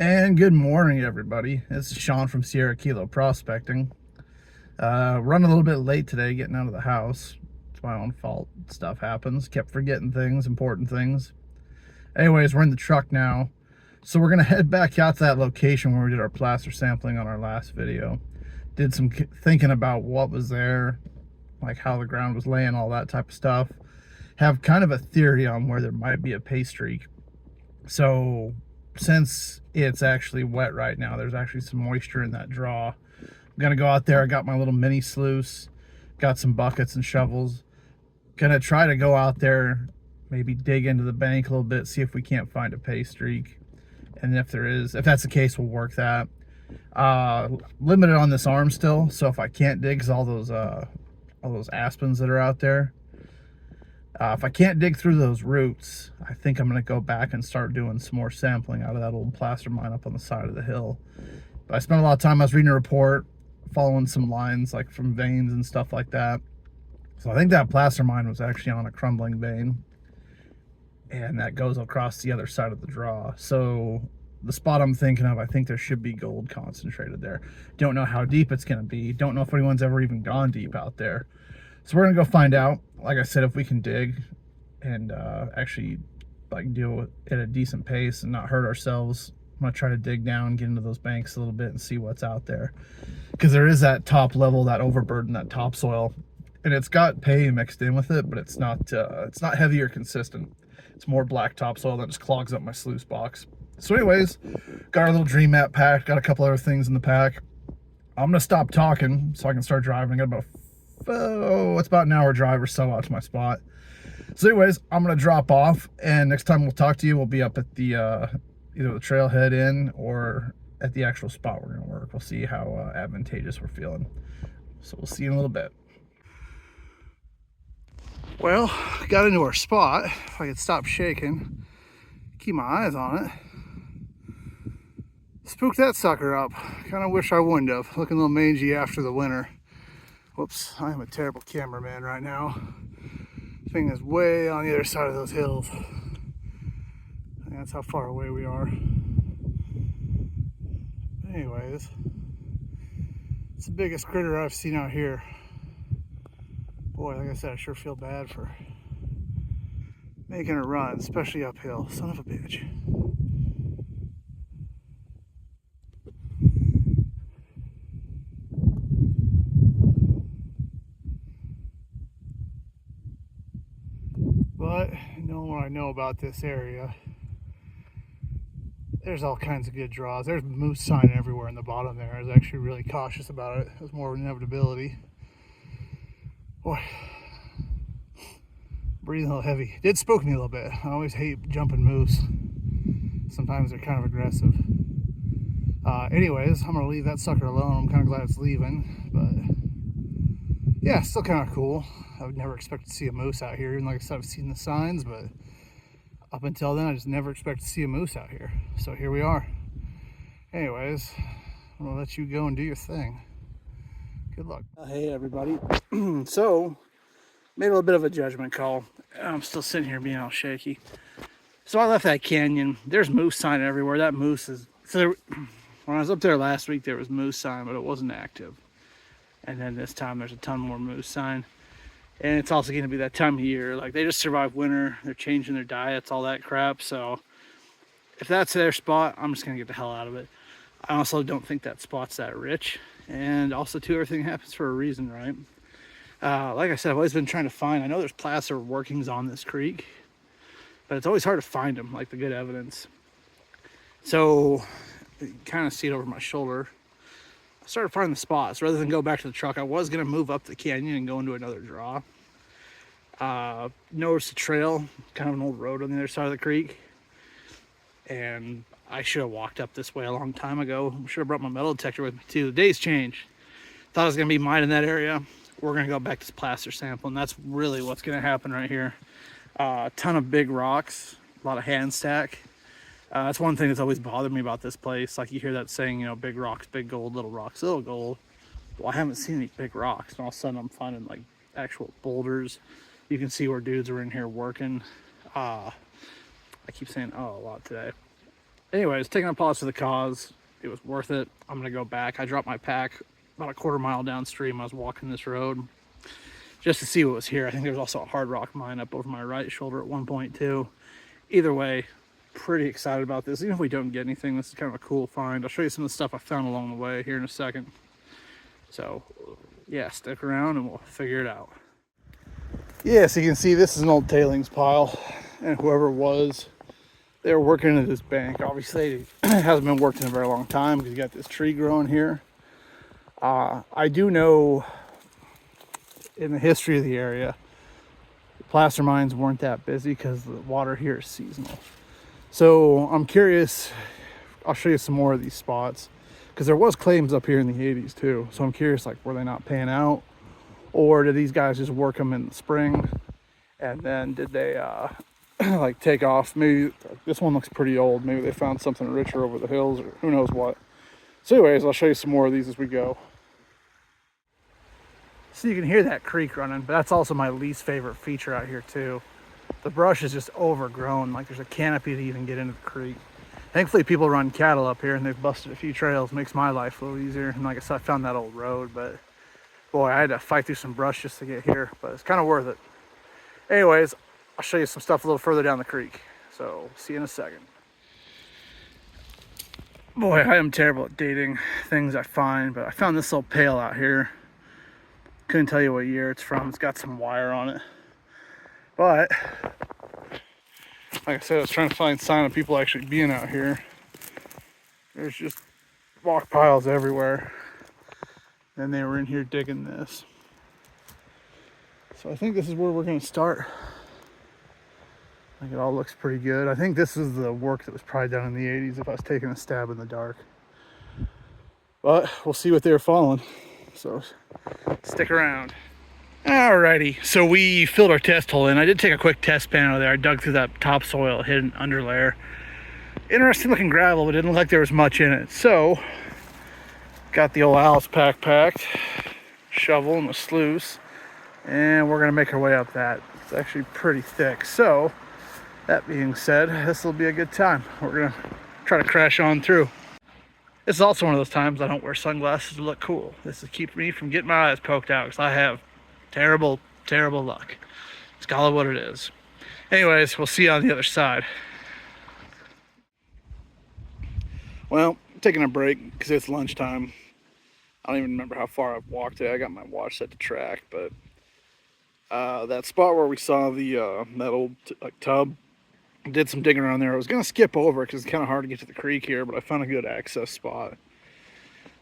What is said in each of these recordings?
And good morning, everybody. This is Sean from Sierra Kilo Prospecting. Running a little bit late today getting out of the house. It's my own fault. Stuff happens. Kept forgetting things, important things. Anyways, we're in the truck now. So we're going to head back out to that location where we did our placer sampling on our last video. Did some thinking about what was there, like how the ground was laying, all that type of stuff. Have kind of a theory on where there might be a pay streak. So since it's actually wet right now, there's actually some moisture in that draw. I'm gonna go out there. I got my little mini sluice, got some buckets and shovels. Gonna try to go out there, maybe dig into the bank a little bit, see if we can't find a pay streak. And if that's the case, we'll work that. Limited on this arm still, so if I can't dig, cause all those aspens that are out there, if I can't dig through those roots, I think I'm going to go back and start doing some more sampling out of that old placer mine up on the side of the hill. But I spent a lot of time, I was reading a report, following some lines like from veins and stuff like that. So I think that placer mine was actually on a crumbling vein, and that goes across the other side of the draw. So the spot I'm thinking of, I think there should be gold concentrated there. Don't know how deep it's going to be. Don't know if anyone's ever even gone deep out there. So we're gonna go find out. Like I said, if we can dig and actually like do it at a decent pace and not hurt ourselves. I'm gonna try to dig down, get into those banks a little bit and see what's out there. Because there is that top level, that overburden, that topsoil, and it's got pay mixed in with it, but it's not heavy or consistent. It's more black topsoil that just clogs up my sluice box. So anyways, got our little dream map packed, got a couple other things in the pack. I'm gonna stop talking so I can start driving. I got about it's about an hour drive or so out to my spot. So anyways, I'm gonna drop off, and next time we'll talk to you, we'll be up at the either the trailhead in or at the actual spot we're gonna work. We'll see how advantageous we're feeling. So we'll see you in a little bit. Well, got into our spot. If I could stop shaking, keep my eyes on it. Spooked that sucker up. Kind of wish I wouldn't have. Looking a little mangy after the winter. Whoops, I am a terrible cameraman right now. Thing is way on the other side of those hills. And that's how far away we are. Anyways, it's the biggest critter I've seen out here. Boy, like I said, I sure feel bad for making a run, especially uphill. Son of a bitch. But knowing what I know about this area, there's all kinds of good draws. There's moose sign everywhere in the bottom there. I was actually really cautious about it. It was more of an inevitability. Boy, breathing a little heavy. It did spook me a little bit. I always hate jumping moose. Sometimes they're kind of aggressive. Anyways, I'm gonna leave that sucker alone. I'm kind of glad it's leaving, but yeah, still kind of cool. I would never expect to see a moose out here. And like I said, I've seen the signs, but up until then, I just never expected to see a moose out here. So here we are. Anyways, I'm gonna let you go and do your thing. Good luck. Hey everybody. So, made a little bit of a judgment call. I'm still sitting here being all shaky. So I left that canyon. There's moose sign everywhere. That moose is, when I was up there last week, there was moose sign, but it wasn't active. And then this time there's a ton more moose sign. And it's also going to be that time of year. Like, they just survived winter. They're changing their diets, all that crap. So if that's their spot, I'm just going to get the hell out of it. I also don't think that spot's that rich. And also, too, everything happens for a reason, right? Like I said, I've always been trying to find, I know there's placer workings on this creek, but it's always hard to find them, like the good evidence. So you kind of see it over my shoulder. I started finding the spots. Rather than go back to the truck, I was going to move up the canyon and go into another draw. Noticed a trail, kind of an old road on the other side of the creek. And I should have walked up this way a long time ago. I should have brought my metal detector with me too. The day's changed. Thought I was going to be mining that area. We're going to go back to this placer sample, and that's really what's going to happen right here. A ton of big rocks, a lot of hand stack. That's one thing that's always bothered me about this place. Like, you hear that saying, you know, big rocks, big gold, little rocks, little gold. Well, I haven't seen any big rocks, and all of a sudden I'm finding like actual boulders. You can see where dudes are in here working. I keep saying oh a lot today. Anyways, taking a pause for the cause. It was worth it. I'm gonna go back. I dropped my pack about a quarter mile downstream. I was walking this road just to see what was here. I think there was also a hard rock mine up over my right shoulder at one point too. Either way, pretty excited about this. Even if we don't get anything, this is kind of a cool find. I'll show you some of the stuff I found along the way here in a second. So yeah, stick around and we'll figure it out. Yeah, so you can see this is an old tailings pile, and whoever it was, they were working at this bank. Obviously, it hasn't been worked in a very long time because you got this tree growing here. I do know in the history of the area, the placer mines weren't that busy because the water here is seasonal. So I'm curious, I'll show you some more of these spots because there was claims up here in the 80s too. So I'm curious, like, were they not paying out? Or did these guys just work them in the spring? And then did they like take off? Maybe this one looks pretty old. Maybe they found something richer over the hills, or who knows what. So anyways, I'll show you some more of these as we go. So you can hear that creek running, but that's also my least favorite feature out here too. The brush is just overgrown. Like, there's a canopy to even get into the creek. Thankfully people run cattle up here and they've busted a few trails. Makes my life a little easier. And like I said, I found that old road, but boy, I had to fight through some brush just to get here, but it's kind of worth it. Anyways, I'll show you some stuff a little further down the creek. So see you in a second. Boy, I am terrible at dating things I find, but I found this little pail out here. Couldn't tell you what year it's from. It's got some wire on it. But like I said, I was trying to find sign of people actually being out here. There's just rock piles everywhere. And they were in here digging this. So I think this is where we're going to start. Like, it all looks pretty good. I think this is the work that was probably done in the 80s if I was taking a stab in the dark. But we'll see what they were following. So stick around. Alrighty, so we filled our test hole in. I did take a quick test pan out of there. I dug through that topsoil, hidden underlayer. Interesting looking gravel, but it didn't look like there was much in it. So got the old Alice pack packed, shovel and a sluice, and we're gonna make our way up that. It's actually pretty thick. So that being said, this will be a good time. We're gonna try to crash on through. This is also one of those times I don't wear sunglasses to look cool. This is keep me from getting my eyes poked out because I have terrible luck. It's call it what it is. Anyways, we'll see you on the other side. Well, I'm taking a break because it's lunchtime. I don't even remember how far I've walked today. I got my watch set to track, but that spot where we saw the that old tub, did some digging around there. I was gonna skip over because it's kind of hard to get to the creek here, but I found a good access spot.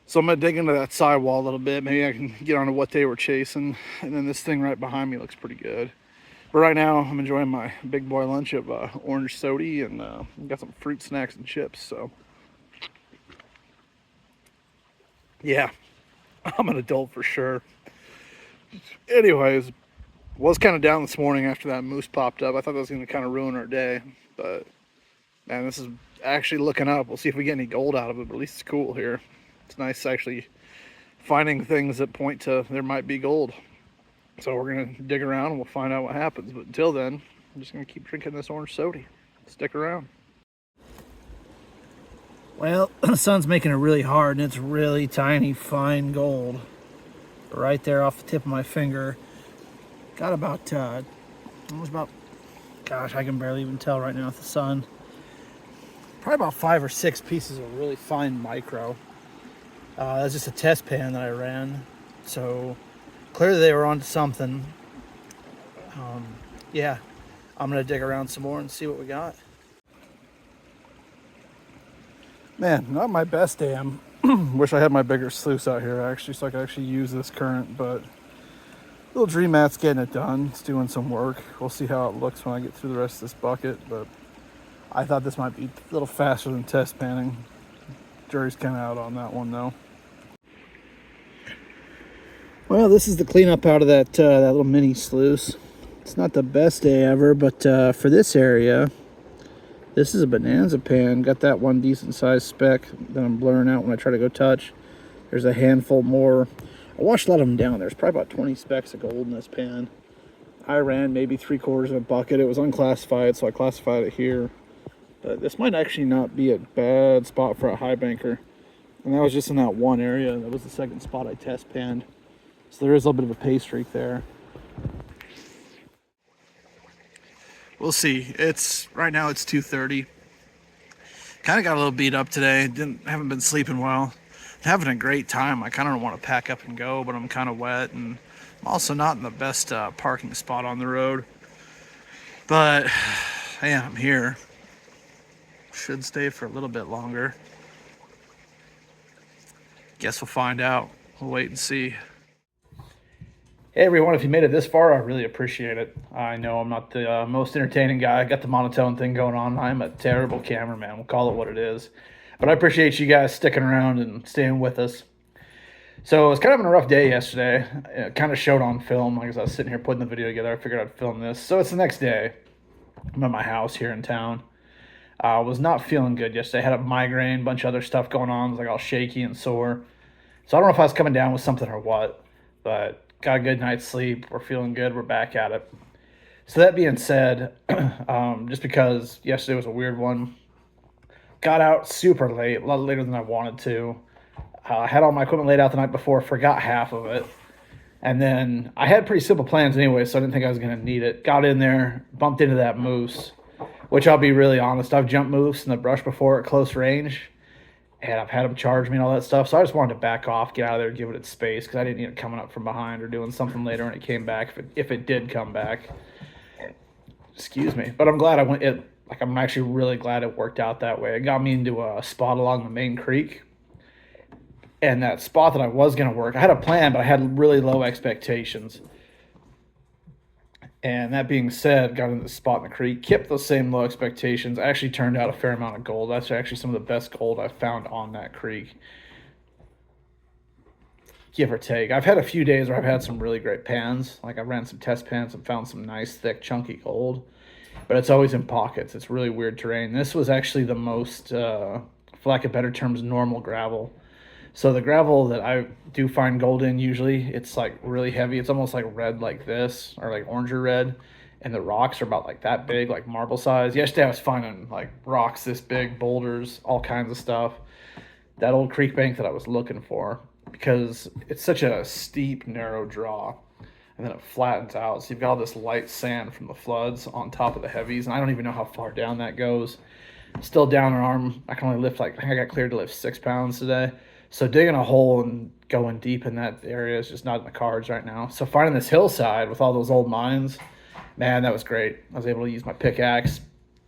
So I'm gonna dig into that sidewall a little bit. Maybe I can get onto what they were chasing. And then this thing right behind me looks pretty good. But right now I'm enjoying my big boy lunch of orange soda and got some fruit snacks and chips. So yeah, I'm an adult for sure. Anyways, was kind of down this morning after that moose popped up. I thought that was going to kind of ruin our day, but man, this is actually looking up. We'll see if we get any gold out of it, but at least it's cool here. It's nice actually finding things that point to there might be gold. So we're going to dig around and we'll find out what happens. But until then, I'm just going to keep drinking this orange soda. Stick around. Well, the sun's making it really hard, and it's really tiny, fine gold. Right there off the tip of my finger. Got about, almost about, gosh, I can barely even tell right now with the sun. Probably about 5 or 6 pieces of really fine micro. That's just a test pan that I ran. So clearly they were onto something. Yeah, I'm gonna dig around some more and see what we got. Man, not my best day. Wish I had my bigger sluice out here actually, so I could actually use this current, but little Dream Mat's getting it done. It's doing some work. We'll see how it looks when I get through the rest of this bucket, but I thought this might be a little faster than test panning. Jury's kind of out on that one though. Well, this is the cleanup out of that little mini sluice. It's not the best day ever, but for this area, this is a bonanza pan. Got that one decent sized speck that I'm blurring out when I try to go touch. There's a handful more. I washed a lot of them down. There's probably about 20 specks of gold in this pan. I ran maybe 3/4 of a bucket. It was unclassified, so I classified it here. But this might actually not be a bad spot for a high banker. And that was just in that one area. That was the second spot I test panned. So there is a little bit of a pay streak there. We'll see. Right now it's 2:30. Kind of got a little beat up today. Haven't been sleeping well. Having a great time. I kind of want to pack up and go, but I'm kind of wet, and I'm also not in the best parking spot on the road. But yeah, I'm here. Should stay for a little bit longer. Guess we'll find out. We'll wait and see. Hey everyone, if you made it this far, I really appreciate it. I know I'm not the most entertaining guy. I got the monotone thing going on. I'm a terrible cameraman. We'll call it what it is. But I appreciate you guys sticking around and staying with us. So it was kind of a rough day yesterday. It kind of showed on film. Like as I was sitting here putting the video together, I figured I'd film this. So it's the next day. I'm at my house here in town. I was not feeling good yesterday. I had a migraine, a bunch of other stuff going on. I was like all shaky and sore. So I don't know if I was coming down with something or what, but got a good night's sleep. We're feeling good. We're back at it. So that being said, just because yesterday was a weird one, got out super late, a lot later than I wanted to. I had all my equipment laid out the night before, forgot half of it. And then I had pretty simple plans anyway, so I didn't think I was going to need it. Got in there, bumped into that moose, which I'll be really honest, I've jumped moose in the brush before at close range. And I've had them charge me and all that stuff. So I just wanted to back off, get out of there, give it its space, because I didn't need it coming up from behind or doing something later when it came back, if it did come back. Excuse me. But I'm glad I'm actually really glad it worked out that way. It got me into a spot along the main creek. And that spot that I was going to work, I had a plan, but I had really low expectations. And that being said, got into the spot in the creek, kept those same low expectations. Actually turned out a fair amount of gold. That's actually some of the best gold I've found on that creek, give or take. I've had a few days where I've had some really great pans. Like I ran some test pans and found some nice, thick, chunky gold. But it's always in pockets. It's really weird terrain. This was actually the most, for lack of better terms, normal gravel. So the gravel that I do find gold in, usually it's like really heavy. It's almost like red like this, or like orange or red. And the rocks are about like that big, like marble size. Yesterday I was finding like rocks this big, boulders, all kinds of stuff. That old creek bank that I was looking for, because it's such a steep, narrow draw. And then it flattens out. So you've got all this light sand from the floods on top of the heavies. And I don't even know how far down that goes. Still down an arm. I can only lift I think I got cleared to lift 6 pounds today. So digging a hole and going deep in that area is just not in the cards right now. So finding this hillside with all those old mines, man, that was great. I was able to use my pickaxe,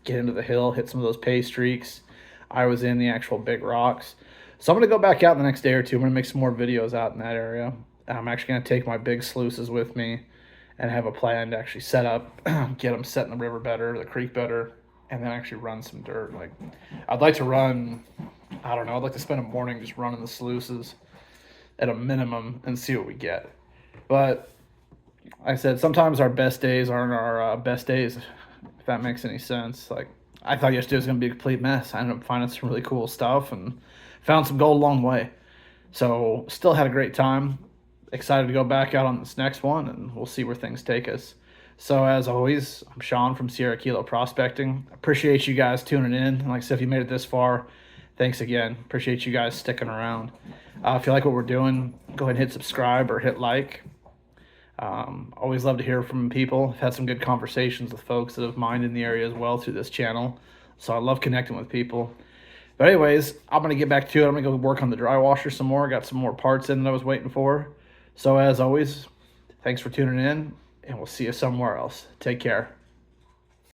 get into the hill, hit some of those pay streaks. I was in the actual big rocks. So I'm going to go back out in the next day or two. I'm going to make some more videos out in that area. I'm actually going to take my big sluices with me and have a plan to actually set up, get them set in the river better, the creek better, and then actually run some dirt. Like I'd like to run, I don't know, I'd like to spend a morning just running the sluices at a minimum and see what we get. But like I said, sometimes our best days aren't our best days, if that makes any sense. Like I thought yesterday was going to be a complete mess. I ended up finding some really cool stuff and found some gold along the way. So still had a great time. Excited to go back out on this next one, and we'll see where things take us. So as always, I'm Sean from Sierra Kilo Prospecting. Appreciate you guys tuning in. And like I said, if you made it this far, thanks again. Appreciate you guys sticking around. If you like what we're doing, go ahead and hit subscribe or hit like. Always love to hear from people. I've had some good conversations with folks that have mined in the area as well through this channel. So I love connecting with people. But anyways, I'm going to get back to it. I'm going to go work on the dry washer some more. Got some more parts in that I was waiting for. So as always, thanks for tuning in, and we'll see you somewhere else. Take care.